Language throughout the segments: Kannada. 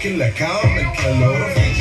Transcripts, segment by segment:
que la calma, el calor.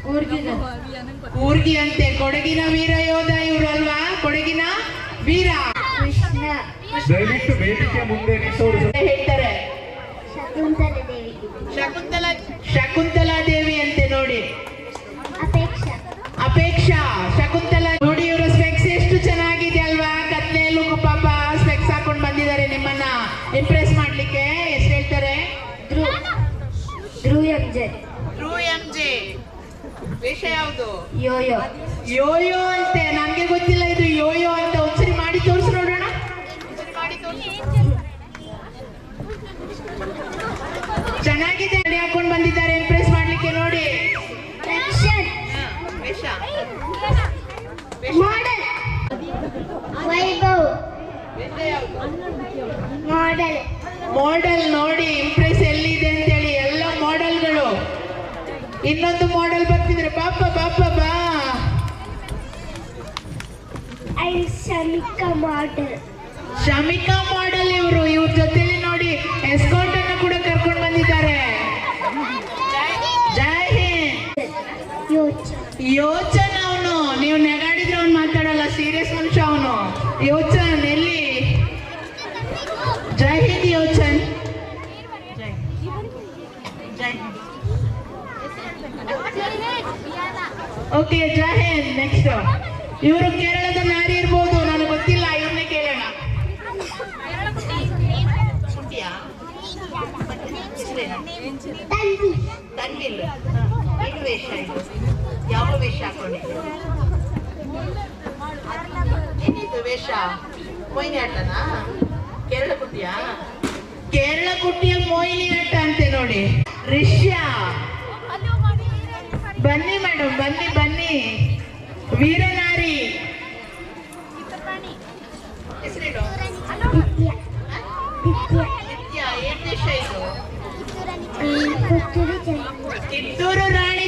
ಕೂರ್ಗಿ ಅಂತೆ. ಕೊಡಗಿನ ವೀರ ಯೋಧ ಇವರು ಅಲ್ವಾ? ಕೊಡಗಿನ ವೀರ. ದಯವಿಟ್ಟು ವೇದಿಕೆ ಮುಂದೆ ನಿಂತವರು ಹೇಳ್ತಾರೆ ಶಕುಂತಲಾ ದೇವಿ ಅಂತೆ ನೋಡಿ. ಅಪೇಕ್ಷಾ ಶಕುಂತಲಾ ನೋಡಿ. ಇವರ ಸ್ಪೆಕ್ಸ್ ಎಷ್ಟು ಚೆನ್ನಾಗಿದೆ ಅಲ್ವಾ? ಕತ್ನೆಯಲ್ಲೂ ಪಾಪ ಸ್ಪೆಕ್ಸ್ ಹಾಕೊಂಡು ಬಂದಿದ್ದಾರೆ ನಿಮ್ಮನ್ನ ಇಂಪ್ರೆಸ್ ಮಾಡ್ಲಿಕ್ಕೆ. ಎಷ್ಟು ಹೇಳ್ತಾರೆ? ಧ್ರುವ್ ಎಂಜೆ. ವೇಷ ಯಾವುದು? ಯೋಯೋ. ಯೋಯೋ ಅಂತೆ. ನಮ್ಗೆ ಗೊತ್ತಿಲ್ಲ ಇದು ಯೋಯೋ ಅಂತ. ಒಂದ್ಸರಿ ಮಾಡಿ ತೋರಿಸಿ ನೋಡೋಣ. ಚೆನ್ನಾಗಿದೆ. ಗಾಡಿ ಹಾಕೊಂಡು ಬಂದಿದ್ದಾರೆ ಇಂಪ್ರೆಸ್ ಮಾಡ್ಲಿಕ್ಕೆ ನೋಡಿ. ಮಾಡೆಲ್ ನೋಡಿ ಇಂಪ್ರೆಸ್ ಎಲ್ಲಿದೆ ಅಂತೇಳಿ. ಎಲ್ಲ ಮಾಡೆಲ್ಗಳು. ಇನ್ನೊಂದು ಮಾಡೆಲ್ ಬರ್ತಿದ್ರೆ ಪಾಪ ಪಾಪ ಬಾ. ಶಮಿಕಾ ಮಾಡೆಲ್ ಇವರು. ಇವ್ರ ಜೊತೆಲಿ ನೋಡಿ ಎಸ್ಕಾಟ್ ಅನ್ನು ಕೂಡ ಕರ್ಕೊಂಡು ಬಂದಿದ್ದಾರೆ. ಜೈ ಹಿಂದ್. ಯೋಚನ್ ಅವನು. ನೀವು ನೆಗಾಡಿದ್ರೆ ಅವ್ನು ಮಾತಾಡಲ್ಲ. ಸೀರಿಯಸ್ ಮನುಷ್ಯ ಅವನು. ಯೋಚನ್ ಎಲ್ಲಿ? ಜೈ ಹಿಂದ್ ಯೋಚನ್. ಓಕೆ ಜೈ ಹಿಂದ್. ನೆಕ್ಸ್ಟ್ ಇವರು ಕೇರಳದ ನಾರಿ ಇರ್ಬೋದು, ನನಗೆ ಗೊತ್ತಿಲ್ಲ. ಇವ್ರನ್ನೇ ಕೇಳೋಣ. ತನ್ವಿಲ್. ಏನು ವೇಷ ಇದು? ಯಾವ ವೇಷ ಹಾಕೊಂಡಿದ್ದು? ಏನಿದು ವೇಷ? ಮೊಯ್ನಿ ಆಟನಾ? ಕೇರಳ ಕುಟ್ಟಿಯಾ? ಕೇರಳ ಕುಟ್ಟಿಯ ಮೊಯ್ನಿ ಆಟ ಅಂತೆ ನೋಡಿ. ರಿಷ್ಯಾ. ಬನ್ನಿ ಮೇಡಮ್, ಬನ್ನಿ ಬನ್ನಿ. ವೀರನಾರಿ. ಹೆಸರೇನು? ನಿತ್ಯ. ಏನ್ ವೇಷ ಇದು? ಕಿತ್ತೂರು ರಾಣಿ.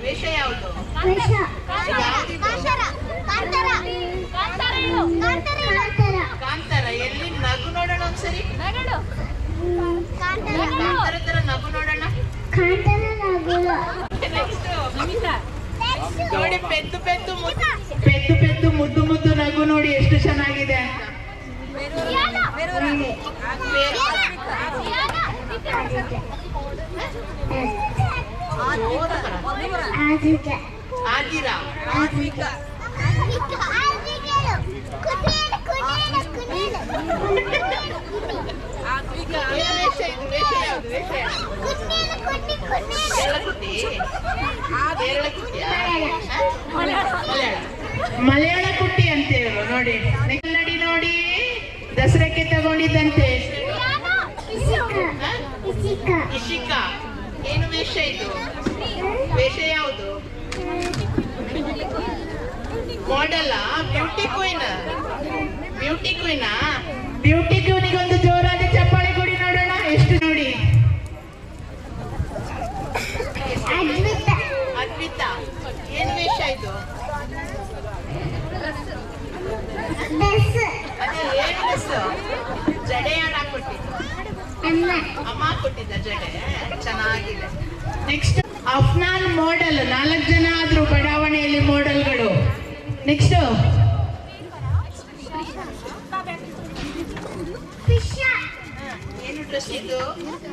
ವೇಷ ಯಾವುದು? ಕಾಂತಾರ. ಎಲ್ಲಿ? ನಗು ನೋಡೋಣ ಒಂದ್ಸರಿ. ಕಾಂತಾರ ತರ ನಗು ನೋಡೋಣ. ನೋಡಿ ಪೆದ್ದು ಪೆದ್ದು ಪೆದ್ದು ಪೆದ್ದು ಮುದ್ದು ಮುದ್ದು ನಗು ನೋಡಿ ಎಷ್ಟು ಚೆನ್ನಾಗಿದೆ ಅಂತ. ಆದಿರಾ. ಮಲಯಾಳ ಕುಟ್ಟಿ ಅಂತ ಹೇಳು ನೋಡಿ. ನಡಿ ನೋಡಿ. ದಸರಾಕ್ಕೆ ತಗೊಂಡಿದ್ದಂತೆ. ಇಶಿಕಾ. ಏನು ವೇಷ ಇದು? ವೇಷ ಯಾವುದು? ಮಾಡೆಲ್. Beauty queen. ಬ್ಯೂಟಿ ಕ್ವೀನಾ? ಬ್ಯೂಟಿ ಕ್ವೀನಿಗೆ ಒಂದು ಜೋರಾದ ಚಪ್ಪಾಳೆ ಕೊಡಿ ನೋಡೋಣ. ಎಷ್ಟು ನೋಡಿ. ಅದ್ವಿತಾ. ಏನು ವೇಷ ಇದು? ಏನು ಡ್ರೆಸ್? ಜಡೆ ಯಾರು ಹಾಕೊಟ್ಟಿದ್ದು? ಅಮ್ಮ ಕೊಟ್ಟಿದ್ದ ಜಡೆ. ಚೆನ್ನಾಗಿದೆ. Next Afnan model. 4 ಜನ ಆದ್ರು ಬಡಾವಣೆಯಲ್ಲಿ ಮಾಡೆಲ್ಗಳು. ನೆಕ್ಸ್ಟ್ ಏನು ಡ್ರೆಸ್ ಇದು?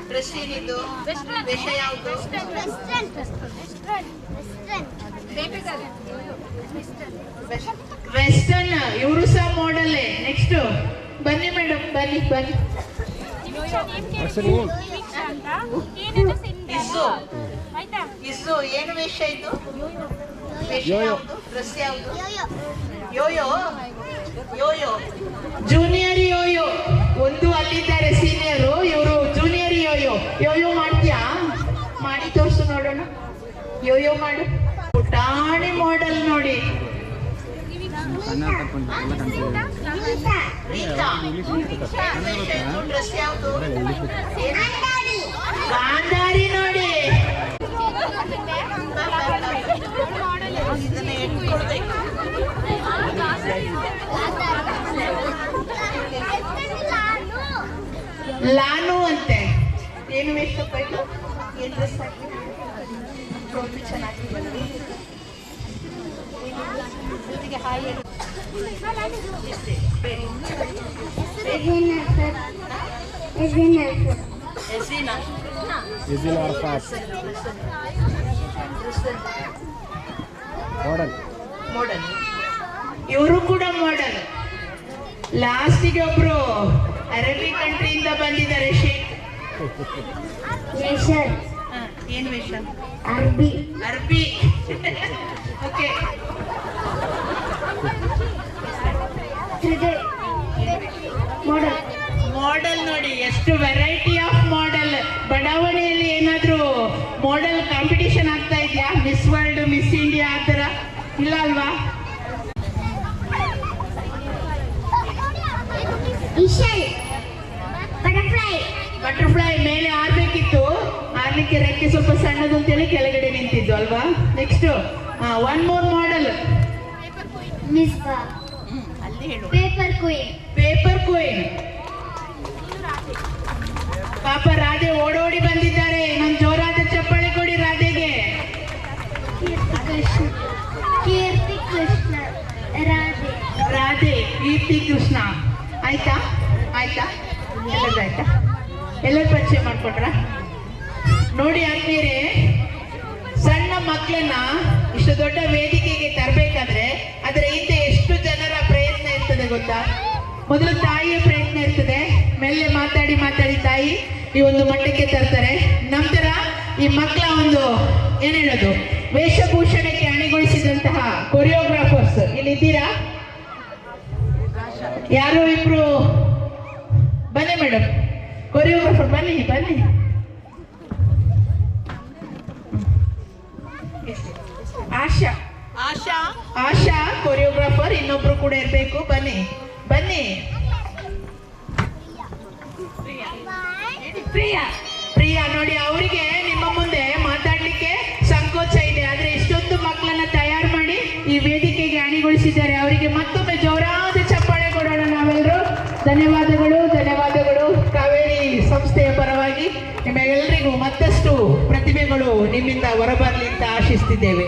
ಡ್ರೆಸ್ ಏನಿದು? ವೇಷ ಯಾವುದು? ವೆಸ್ಟರ್ನ್. ಇವರು ಸಹ ಮಾಡೆಲ್. ನೆಕ್ಸ್ಟ್ ಬನ್ನಿ ಮೇಡಮ್, ಬನ್ನಿ ಬನ್ನಿ. ಇಸ್ಸೋ. ಏನು ವೇಷ ಇದು? ವೇಷ ಯಾವುದು? ಡ್ರೆಸ್ ಯಾವುದು? ಯೋಯೋ. ಯೋಯೋ. Junior Yoyo. ಒಂದು ಅಲ್ಲಿದ್ದಾರೆ ಸೀನಿಯರು, ಇವರು ಜೂನಿಯರ್ ಯೋಯೋ. ಯೋಯೋ ಮಾಡ್ತೀಯಾ? ಮಾಡಿ ತೋರಿಸು ನೋಡೋಣ. ಯೋಯೋ ಮಾಡು. ಪುಟಾಣಿ ಮಾಡೆಲ್ ನೋಡಿ. ಡ್ರೆಸ್ ಯಾವುದು? ಗಾಂಧಾರಿ ನೋಡಿ. ಇದನ್ನ ಎಟ್ಕೊಳ್ಬೇಕು. ಲಾನು ಅಂತೆ. ಏನು ವೇಷಪ್ಪ ಇದು? ಏನು ಡ್ರೆಸ್ ಹಾಕಿ ಚೆನ್ನಾಗಿ ಬಂದು ಹಾಯ್ ಮಾಡೆಲ್. ಇವರು ಕೂಡ ಮಾಡೆಲ್. ಲಾಸ್ಟಿಗೆ ಒಬ್ರು ಅರೇಬಿಕ್ ಕಂಟ್ರಿಯಿಂದ ಬಂದಿದ್ದಾರೆ. ಶೇಖ್ ಏನು ವೇಷ? ಅರ್ಬಿ. ಓಕೆ. ಮಾಡೆಲ್ ನೋಡಿ ಎಷ್ಟು ವೆರೈಟಿ ಆಫ್ ಮಾಡೆಲ್. ಬಡಾವಣೆಯಲ್ಲಿ ಏನಾದ್ರೂ ಮಾಡೆಲ್ ಕಾಂಪಿಟಿಷನ್ ಆಗ್ತಾ ಇದೆಯಾ? ಮಿಸ್ ವರ್ಲ್ಡ್, ಮಿಸ್ ಇಂಡಿಯಾ ಆ ಥರ ಇಲ್ಲ ಅಲ್ವಾ? ಬಟರ್ಫ್ಲೈ ಮೇಲೆ ಆರ್ಬೇಕಿತ್ತು, ಆರ್ಲಿಕ್ಕೆ ರೆಕ್ಕೆ ಸ್ವಲ್ಪ ಸಣ್ಣದು ಅಂತೇಳಿ ಕೆಳಗಡೆ ನಿಂತಿದ್ದು ಅಲ್ವಾ? Next one more model. Paper queen. ಪಾಪ ರಾಧೆ ಓಡೋಡಿ ಬಂದಿದ್ದಾರೆ. ನಮ್ ಜೋರಾದ ಚಪ್ಪಾಳೆ ಕೊಡಿ ರಾಧೆಗೆ. ರಾಧೆ ಕೀರ್ತಿ ಕೃಷ್ಣ. ಆಯ್ತಾ ಎಲ್ಲರ ಪರಿಚಯ ಮಾಡ್ಕೊಂಡ್ರ? ನೋಡಿ ಆದ್ಮೇಲೆ ಸಣ್ಣ ಮಕ್ಕಳನ್ನ ಇಷ್ಟು ದೊಡ್ಡ ವೇದಿಕೆಗೆ ತರಬೇಕಾದ್ರೆ ಅದರ ಹಿಂದೆ ಎಷ್ಟು ಜನರ ಪ್ರಯತ್ನ ಇರ್ತದೆ ಗೊತ್ತಾ? ಮೊದಲು ತಾಯಿಯ ಪ್ರಯತ್ನ ಇರ್ತದೆ. ಮೆಲ್ಲೆ ಮಾತಾಡಿ ತಾಯಿ ಈ ಒಂದು ಮಟ್ಟಕ್ಕೆ ತರ್ತಾರೆ. ನಂತರ ಈ ಮಕ್ಕಳ ಒಂದು ಏನ್ ಹೇಳೋದು ವೇಷಭೂಷಣಕ್ಕೆ ಅಣಿಗೊಳಿಸಿದಂತಹ ಕೊರಿಯೋಗ್ರಾಫರ್ಸ್ ಇಲ್ಲಿದ್ದೀರಾ? ಯಾರು ಇಬ್ರು ಬನ್ನಿ ಮೇಡಮ್. ಕೊರಿಯೋಗ್ರಾಫರ್ ಬನ್ನಿ. ಆಶಾ ಕೊರಿಯೋಗ್ರಾಫರ್. ಇನ್ನೊಬ್ರು ಕೂಡ ಇರ್ಬೇಕು. ಬನ್ನಿ. ಪ್ರಿಯಾ ನೋಡಿ, ಅವರಿಗೆ ನಿಮ್ಮ ಮುಂದೆ ಮಾತಾಡ್ಲಿಕ್ಕೆ ಸಂಕೋಚ ಇದೆ. ಆದ್ರೆ ಇಷ್ಟೊಂದು ಮಕ್ಕಳನ್ನ ತಯಾರು ಮಾಡಿ ಈ ವೇದಿಕೆಗೆ ಅಣಿಗೊಳಿಸಿದ್ದಾರೆ. ಅವರಿಗೆ ಮತ್ತೊಮ್ಮೆ ಜೋರಾದ ಚಪ್ಪಾಳೆ ಕೊಡೋಣ ನಾವೆಲ್ಲರೂ. ಧನ್ಯವಾದಗಳು. ಕಾವೇರಿ ಸಂಸ್ಥೆಯ ಪರವಾಗಿ ನಿಮ್ಮೆಲ್ಲರಿಗೂ ಮತ್ತಷ್ಟು ಪ್ರತಿಭೆಗಳು ನಿಮ್ಮಿಂದ ಹೊರಬರಲಿ ಅಂತ ಆಶಿಸ್ತಿದ್ದೇವೆ.